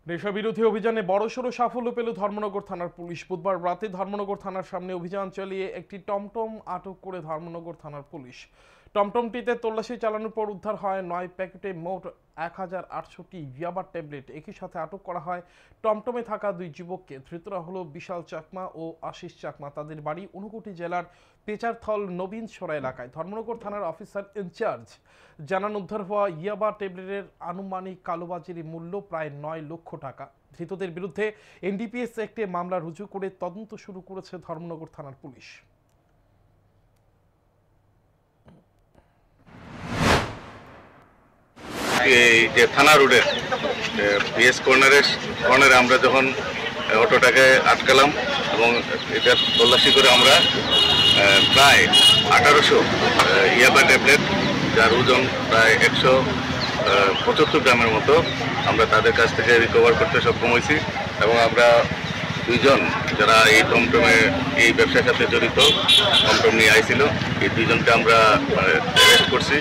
নেশাবিরোধী অভিযানে বড়সড় সাফল্য পেল ধর্মনগর থানার পুলিশ। বুধবার রাতে ধর্মনগর থানার সামনে অভিযান চালিয়ে একটি টমটম আটক করে ধর্মনগর থানার পুলিশ। টমটমটিতে তল্লাশি চালানোর পর উদ্ধার হয় 9 প্যাকেটে মোট 1008টি ইয়াবা ট্যাবলেট। একই সাথে আটক করা হয় টমটমে থাকা 2 যুবককে। ধৃতরা হলো বিশাল চাকমা ও আশিস চাকমা। তাদের বাড়ি ঊনকোটি জেলার পেচারথল নবীন সরা এলাকায়। ধর্মনগর থানার অফিসার ইনচার্জ জানান, উদ্ধার হওয়া ইয়াবা ট্যাবলেটের আনুমানিক কালোবাজারি মূল্য প্রায় 9 লক্ষ টাকা। ধৃতদের বিরুদ্ধে এনডিপিএস অ্যাক্টে মামলা রুজু করে তদন্ত শুরু করেছে ধর্মনগর থানার পুলিশ। এই যে থানা রোডের পিএস কর্নারে আমরা যখন অটোটাকে আটকালাম এবং এটা তল্লাশি করে আমরা প্রায় 1800 ইয়াবা ট্যাবলেট, যার ওজন প্রায় 175 গ্রামের মতো আমরা তাদের কাছ থেকে রিকভার করতে সক্ষম হয়েছি। এবং আমরা 2 জন যারা এই টমটমে এই ব্যবসার সাথে জড়িত, টমটম নিয়ে আইছিল, এই 2 জনকে আমরা অ্যারেস্ট করছি।